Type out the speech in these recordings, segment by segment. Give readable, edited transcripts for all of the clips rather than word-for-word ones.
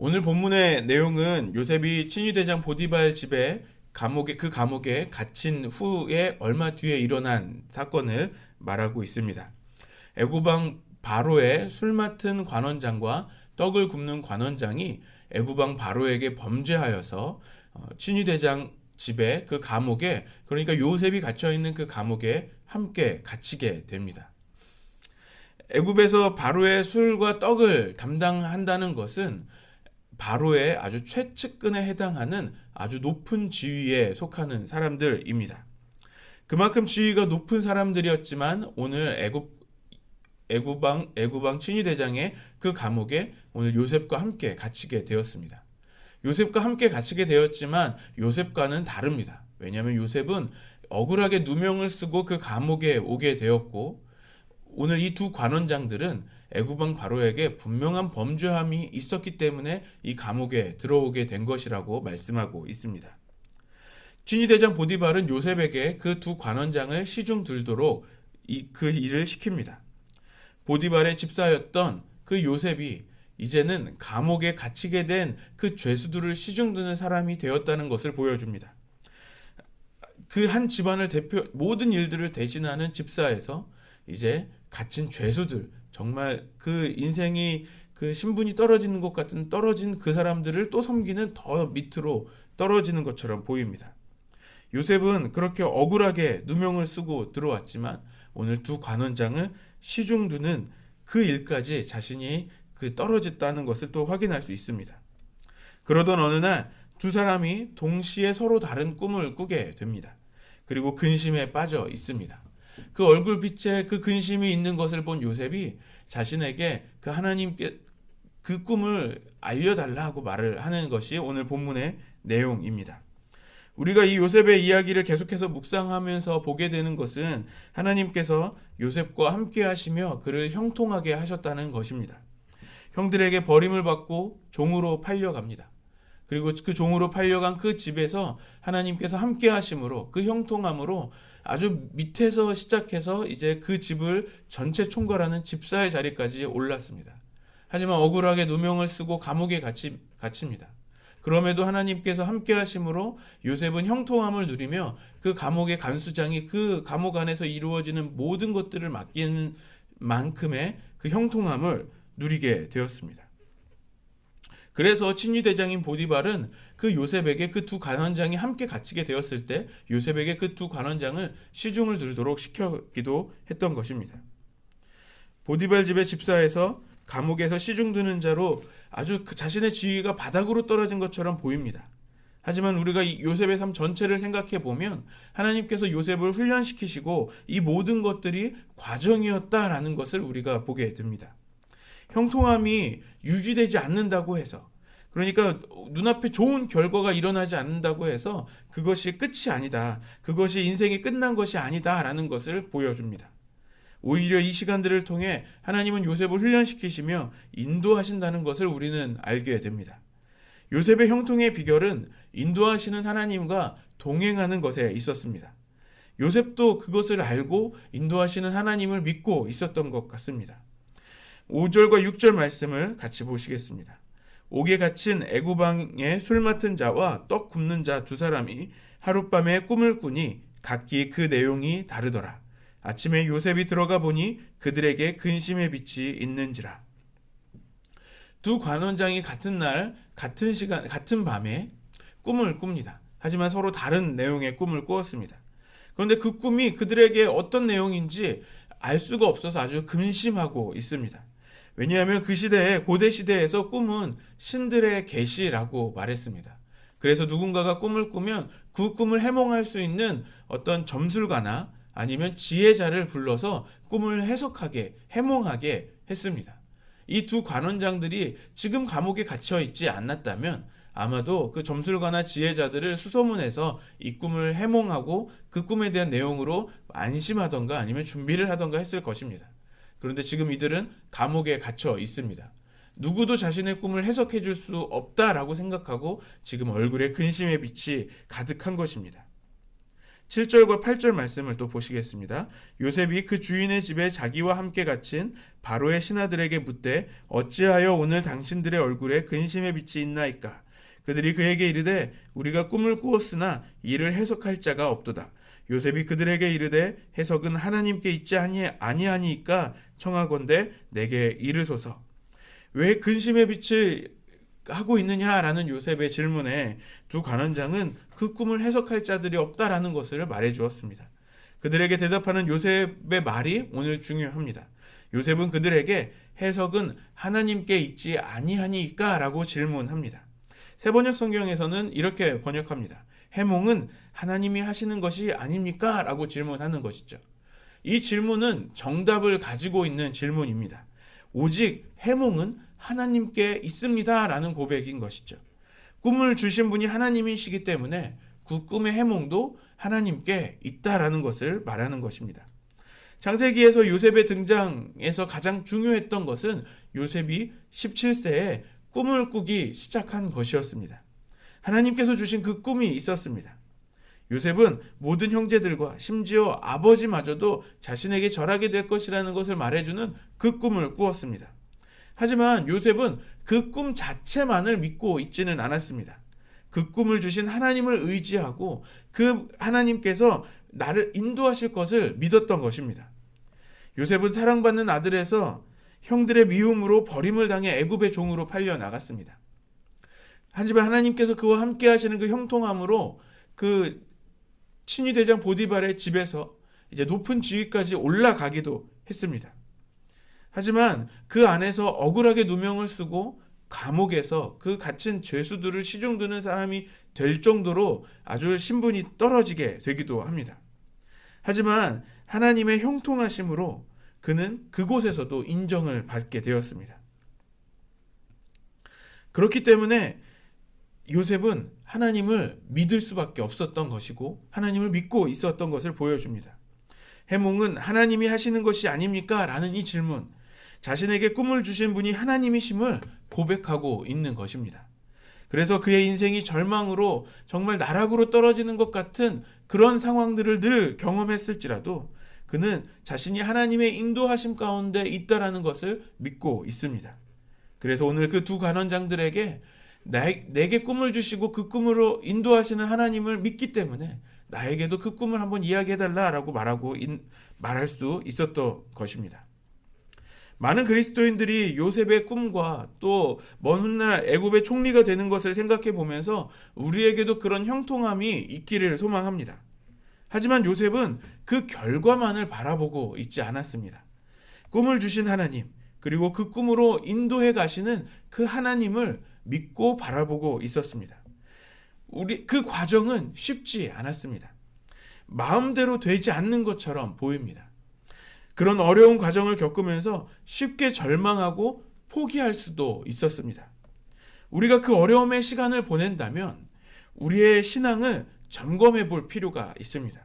오늘 본문의 내용은 요셉이 친위대장 보디발 집에 그 감옥에 갇힌 후에 얼마 뒤에 일어난 사건을 말하고 있습니다. 애굽왕 바로의 술 맡은 관원장과 떡을 굽는 관원장이 애굽왕 바로에게 범죄하여서 친위대장 집에 그 감옥에, 그러니까 요셉이 갇혀 있는 그 감옥에 함께 갇히게 됩니다. 애굽에서 바로의 술과 떡을 담당한다는 것은 바로의 아주 최측근에 해당하는 아주 높은 지위에 속하는 사람들입니다. 그만큼 지위가 높은 사람들이었지만 오늘 애굽왕 친위대장의 그 감옥에 오늘 요셉과 함께 갇히게 되었습니다. 요셉과 함께 갇히게 되었지만 요셉과는 다릅니다. 왜냐하면 요셉은 억울하게 누명을 쓰고 그 감옥에 오게 되었고, 오늘 이 두 관원장들은 애굽왕 바로에게 분명한 범죄함이 있었기 때문에 이 감옥에 들어오게 된 것이라고 말씀하고 있습니다. 친위대장 보디발은 요셉에게 그 두 관원장을 시중 들도록 그 일을 시킵니다. 보디발의 집사였던 그 요셉이 이제는 감옥에 갇히게 된 그 죄수들을 시중드는 사람이 되었다는 것을 보여줍니다. 그 한 집안을 모든 일들을 대신하는 집사에서 이제 갇힌 죄수들, 정말 그 인생이 그 신분이 떨어지는 것 같은 떨어진 그 사람들을 또 섬기는 더 밑으로 떨어지는 것처럼 보입니다. 요셉은 그렇게 억울하게 누명을 쓰고 들어왔지만 오늘 두 관원장을 시중두는 그 일까지 자신이 그 떨어졌다는 것을 또 확인할 수 있습니다. 그러던 어느 날 두 사람이 동시에 서로 다른 꿈을 꾸게 됩니다. 그리고 근심에 빠져 있습니다. 그 얼굴빛에 그 근심이 있는 것을 본 요셉이 자신에게 그 하나님께 그 꿈을 알려달라고 말을 하는 것이 오늘 본문의 내용입니다. 우리가 이 요셉의 이야기를 계속해서 묵상하면서 보게 되는 것은 하나님께서 요셉과 함께 하시며 그를 형통하게 하셨다는 것입니다. 형들에게 버림을 받고 종으로 팔려갑니다. 그리고 그 종으로 팔려간 그 집에서 하나님께서 함께 하심으로 그 형통함으로 아주 밑에서 시작해서 이제 그 집을 전체 총괄하는 집사의 자리까지 올랐습니다. 하지만 억울하게 누명을 쓰고 감옥에 갇힙니다. 그럼에도 하나님께서 함께 하심으로 요셉은 형통함을 누리며 그 감옥의 간수장이 그 감옥 안에서 이루어지는 모든 것들을 맡기는 만큼의 그 형통함을 누리게 되었습니다. 그래서 친위대장인 보디발은 그 요셉에게 그 두 관원장이 함께 갇히게 되었을 때 요셉에게 그 두 관원장을 시중을 들도록 시켰기도 했던 것입니다. 보디발 집의 집사에서 감옥에서 시중드는 자로 아주 자신의 지위가 바닥으로 떨어진 것처럼 보입니다. 하지만 우리가 이 요셉의 삶 전체를 생각해 보면 하나님께서 요셉을 훈련시키시고 이 모든 것들이 과정이었다라는 것을 우리가 보게 됩니다. 형통함이 유지되지 않는다고 해서, 그러니까 눈앞에 좋은 결과가 일어나지 않는다고 해서 그것이 끝이 아니다, 그것이 인생이 끝난 것이 아니다라는 것을 보여줍니다. 오히려 이 시간들을 통해 하나님은 요셉을 훈련시키시며 인도하신다는 것을 우리는 알게 됩니다. 요셉의 형통의 비결은 인도하시는 하나님과 동행하는 것에 있었습니다. 요셉도 그것을 알고 인도하시는 하나님을 믿고 있었던 것 같습니다. 5절과 6절 말씀을 같이 보시겠습니다. 옥에 갇힌 애굽왕의 술 맡은 자와 떡 굽는 자 두 사람이 하룻밤에 꿈을 꾸니 각기 그 내용이 다르더라. 아침에 요셉이 들어가 보니 그들에게 근심의 빛이 있는지라. 두 관원장이 같은 날, 같은 시간, 같은 밤에 꿈을 꿉니다. 하지만 서로 다른 내용의 꿈을 꾸었습니다. 그런데 그 꿈이 그들에게 어떤 내용인지 알 수가 없어서 아주 근심하고 있습니다. 왜냐하면 그 시대에, 고대 시대에서 꿈은 신들의 계시라고 말했습니다. 그래서 누군가가 꿈을 꾸면 그 꿈을 해몽할 수 있는 어떤 점술가나 아니면 지혜자를 불러서 꿈을 해석하게, 해몽하게 했습니다. 이 두 관원장들이 지금 감옥에 갇혀 있지 않았다면 아마도 그 점술가나 지혜자들을 수소문해서 이 꿈을 해몽하고 그 꿈에 대한 내용으로 안심하던가 아니면 준비를 하던가 했을 것입니다. 그런데 지금 이들은 감옥에 갇혀 있습니다. 누구도 자신의 꿈을 해석해 줄 수 없다라고 생각하고 지금 얼굴에 근심의 빛이 가득한 것입니다. 7절과 8절 말씀을 또 보시겠습니다. 요셉이 그 주인의 집에 자기와 함께 갇힌 바로의 신하들에게 묻되 어찌하여 오늘 당신들의 얼굴에 근심의 빛이 있나이까? 그들이 그에게 이르되 우리가 꿈을 꾸었으나 이를 해석할 자가 없도다. 요셉이 그들에게 이르되 해석은 하나님께 있지 아니하니까 청하건대 내게 이르소서. 왜 근심의 빛을 하고 있느냐라는 요셉의 질문에 두 관원장은 그 꿈을 해석할 자들이 없다라는 것을 말해 주었습니다. 그들에게 대답하는 요셉의 말이 오늘 중요합니다. 요셉은 그들에게 해석은 하나님께 있지 아니하니까 라고 질문합니다. 새번역 성경에서는 이렇게 번역합니다. 해몽은 하나님이 하시는 것이 아닙니까? 라고 질문하는 것이죠. 이 질문은 정답을 가지고 있는 질문입니다. 오직 해몽은 하나님께 있습니다 라는 고백인 것이죠. 꿈을 주신 분이 하나님이시기 때문에 그 꿈의 해몽도 하나님께 있다라는 것을 말하는 것입니다. 창세기에서 요셉의 등장에서 가장 중요했던 것은 요셉이 17세에 꿈을 꾸기 시작한 것이었습니다. 하나님께서 주신 그 꿈이 있었습니다. 요셉은 모든 형제들과 심지어 아버지마저도 자신에게 절하게 될 것이라는 것을 말해주는 그 꿈을 꾸었습니다. 하지만 요셉은 그 꿈 자체만을 믿고 있지는 않았습니다. 그 꿈을 주신 하나님을 의지하고 그 하나님께서 나를 인도하실 것을 믿었던 것입니다. 요셉은 사랑받는 아들에서 형들의 미움으로 버림을 당해 애굽의 종으로 팔려 나갔습니다. 하지만 하나님께서 그와 함께 하시는 그 형통함으로 그 친위대장 보디발의 집에서 이제 높은 지위까지 올라가기도 했습니다. 하지만 그 안에서 억울하게 누명을 쓰고 감옥에서 그 갇힌 죄수들을 시중드는 사람이 될 정도로 아주 신분이 떨어지게 되기도 합니다. 하지만 하나님의 형통하심으로 그는 그곳에서도 인정을 받게 되었습니다. 그렇기 때문에 요셉은 하나님을 믿을 수밖에 없었던 것이고 하나님을 믿고 있었던 것을 보여줍니다. 해몽은 하나님이 하시는 것이 아닙니까? 라는 이 질문, 자신에게 꿈을 주신 분이 하나님이심을 고백하고 있는 것입니다. 그래서 그의 인생이 절망으로 정말 나락으로 떨어지는 것 같은 그런 상황들을 늘 경험했을지라도 그는 자신이 하나님의 인도하심 가운데 있다라는 것을 믿고 있습니다. 그래서 오늘 그 두 간원장들에게 내게 꿈을 주시고 그 꿈으로 인도하시는 하나님을 믿기 때문에 나에게도 그 꿈을 한번 이야기해달라라고 말할 수 있었던 것입니다. 많은 그리스도인들이 요셉의 꿈과 또 먼 훗날 애굽의 총리가 되는 것을 생각해 보면서 우리에게도 그런 형통함이 있기를 소망합니다. 하지만 요셉은 그 결과만을 바라보고 있지 않았습니다. 꿈을 주신 하나님, 그리고 그 꿈으로 인도해 가시는 그 하나님을 믿고 바라보고 있었습니다. 그 과정은 쉽지 않았습니다. 마음대로 되지 않는 것처럼 보입니다. 그런 어려운 과정을 겪으면서 쉽게 절망하고 포기할 수도 있었습니다. 우리가 그 어려움의 시간을 보낸다면 우리의 신앙을 점검해 볼 필요가 있습니다.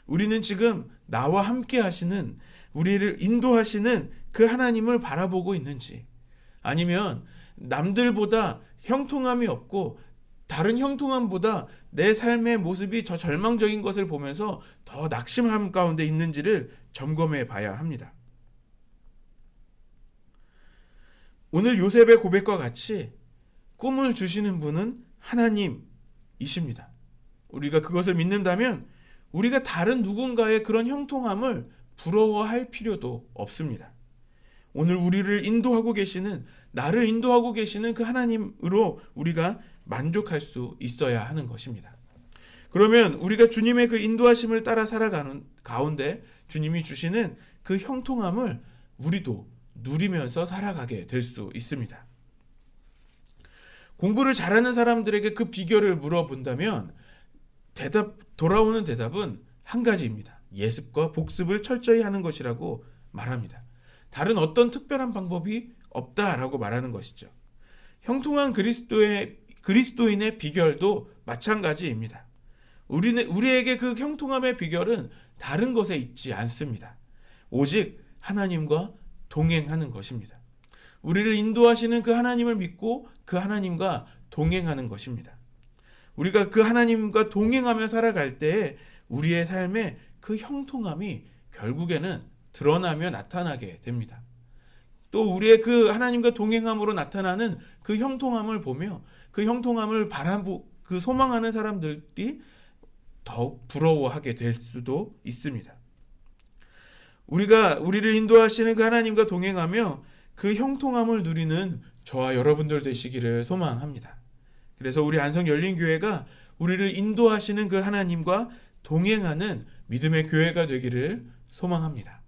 우리는 지금 나와 함께 하시는, 우리를 인도하시는 그 하나님을 바라보고 있는지, 아니면 남들보다 형통함이 없고 다른 형통함보다 내 삶의 모습이 더 절망적인 것을 보면서 더 낙심함 가운데 있는지를 점검해 봐야 합니다. 오늘 요셉의 고백과 같이 꿈을 주시는 분은 하나님이십니다. 우리가 그것을 믿는다면 우리가 다른 누군가의 그런 형통함을 부러워할 필요도 없습니다. 오늘 우리를 인도하고 계시는, 나를 인도하고 계시는 그 하나님으로 우리가 만족할 수 있어야 하는 것입니다. 그러면 우리가 주님의 그 인도하심을 따라 살아가는 가운데 주님이 주시는 그 형통함을 우리도 누리면서 살아가게 될 수 있습니다. 공부를 잘하는 사람들에게 그 비결을 물어본다면 돌아오는 대답은 한 가지입니다. 예습과 복습을 철저히 하는 것이라고 말합니다. 다른 어떤 방법이 없다라고 말하는 것이죠. 형통한 그리스도인의 비결도 마찬가지입니다. 우리에게 그 형통함의 비결은 다른 것에 있지 않습니다. 오직 하나님과 동행하는 것입니다. 우리를 인도하시는 그 하나님을 믿고 그 하나님과 동행하는 것입니다. 우리가 그 하나님과 동행하며 살아갈 때에 우리의 삶에 그 형통함이 결국에는 드러나며 나타나게 됩니다. 또 우리의 그 하나님과 동행함으로 나타나는 그 형통함을 보며 그 형통함을 그 소망하는 사람들이 더욱 부러워하게 될 수도 있습니다. 우리를 인도하시는 그 하나님과 동행하며 그 형통함을 누리는 저와 여러분들 되시기를 소망합니다. 그래서 우리 안성열린교회가 우리를 인도하시는 그 하나님과 동행하는 믿음의 교회가 되기를 소망합니다.